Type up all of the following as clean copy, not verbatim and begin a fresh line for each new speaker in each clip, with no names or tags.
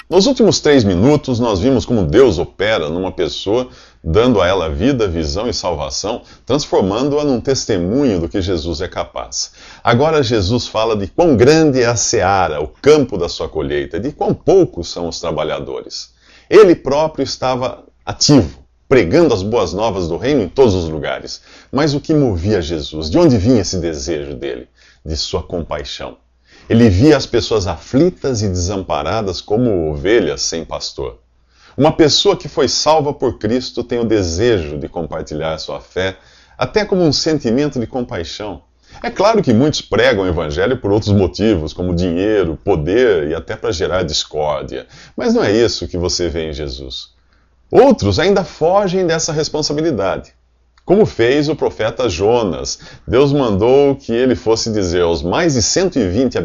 Nos últimos 3 minutos, nós vimos como Deus opera numa pessoa, dando a ela vida, visão e salvação, transformando-a num testemunho do que Jesus é capaz. Agora Jesus fala de quão grande é a seara, o campo da sua colheita, de quão poucos são os trabalhadores. Ele próprio estava ativo, pregando as boas novas do reino em todos os lugares. Mas o que movia Jesus? De onde vinha esse desejo dele? De sua compaixão. Ele via as pessoas aflitas e desamparadas como ovelhas sem pastor. Uma pessoa que foi salva por Cristo tem o desejo de compartilhar sua fé, até como um sentimento de compaixão. É claro que muitos pregam o evangelho por outros motivos, como dinheiro, poder e até para gerar discórdia. Mas não é isso que você vê em Jesus. Outros ainda fogem dessa responsabilidade. Como fez o profeta Jonas. Deus mandou que ele fosse dizer aos mais de 120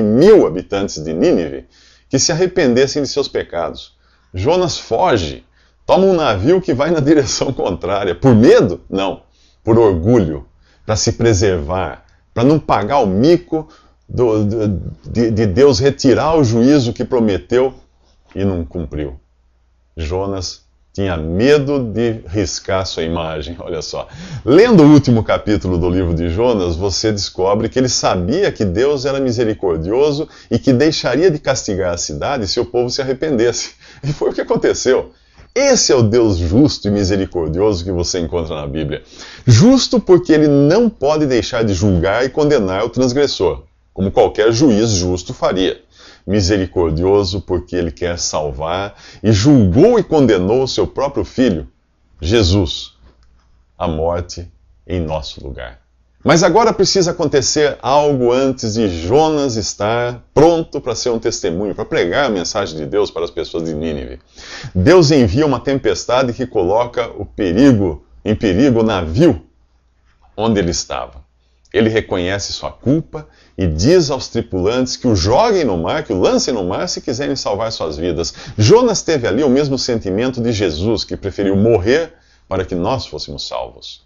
mil habitantes de Nínive que se arrependessem de seus pecados. Jonas foge, toma um navio que vai na direção contrária. Por medo? Não. Por orgulho, para se preservar, para não pagar o mico de Deus retirar o juízo que prometeu e não cumpriu. Jonas tinha medo de riscar sua imagem, olha só. Lendo o último capítulo do livro de Jonas, você descobre que ele sabia que Deus era misericordioso e que deixaria de castigar a cidade se o povo se arrependesse. E foi o que aconteceu. Esse é o Deus justo e misericordioso que você encontra na Bíblia. Justo porque ele não pode deixar de julgar e condenar o transgressor, como qualquer juiz justo faria. Misericordioso porque ele quer salvar e julgou e condenou o seu próprio filho, Jesus, à morte em nosso lugar. Mas agora precisa acontecer algo antes de Jonas estar pronto para ser um testemunho, para pregar a mensagem de Deus para as pessoas de Nínive. Deus envia uma tempestade que coloca em perigo o navio onde ele estava. Ele reconhece sua culpa e diz aos tripulantes que o joguem no mar, que o lancem no mar se quiserem salvar suas vidas. Jonas teve ali o mesmo sentimento de Jesus, que preferiu morrer para que nós fôssemos salvos.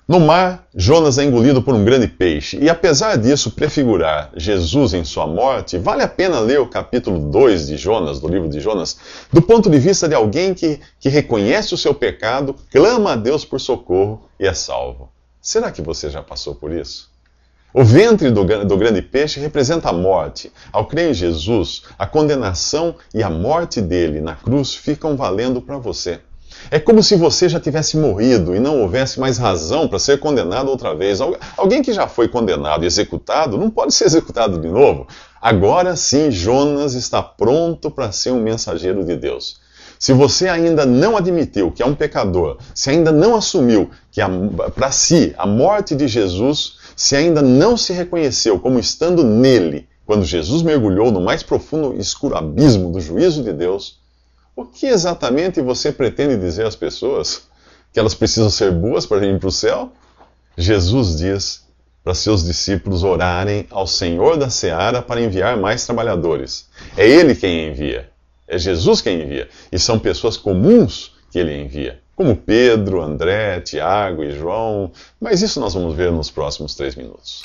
No mar, Jonas é engolido por um grande peixe, e apesar disso prefigurar Jesus em sua morte, vale a pena ler o capítulo 2 de Jonas, do livro de Jonas, do ponto de vista de alguém que reconhece o seu pecado, clama a Deus por socorro e é salvo. Será que você já passou por isso? O ventre do grande peixe representa a morte. Ao crer em Jesus, a condenação e a morte dele na cruz ficam valendo para você. É como se você já tivesse morrido e não houvesse mais razão para ser condenado outra vez. Alguém que já foi condenado e executado não pode ser executado de novo. Agora sim, Jonas está pronto para ser um mensageiro de Deus. Se você ainda não admitiu que é um pecador, se ainda não assumiu que para si a morte de Jesus, se ainda não se reconheceu como estando nele, quando Jesus mergulhou no mais profundo e escuro abismo do juízo de Deus, o que exatamente você pretende dizer às pessoas? Que elas precisam ser boas para ir para o céu? Jesus diz para seus discípulos orarem ao Senhor da seara para enviar mais trabalhadores. É Ele quem envia. É Jesus quem envia. E são pessoas comuns que Ele envia. Como Pedro, André, Tiago e João. Mas isso nós vamos ver nos próximos 3 minutos.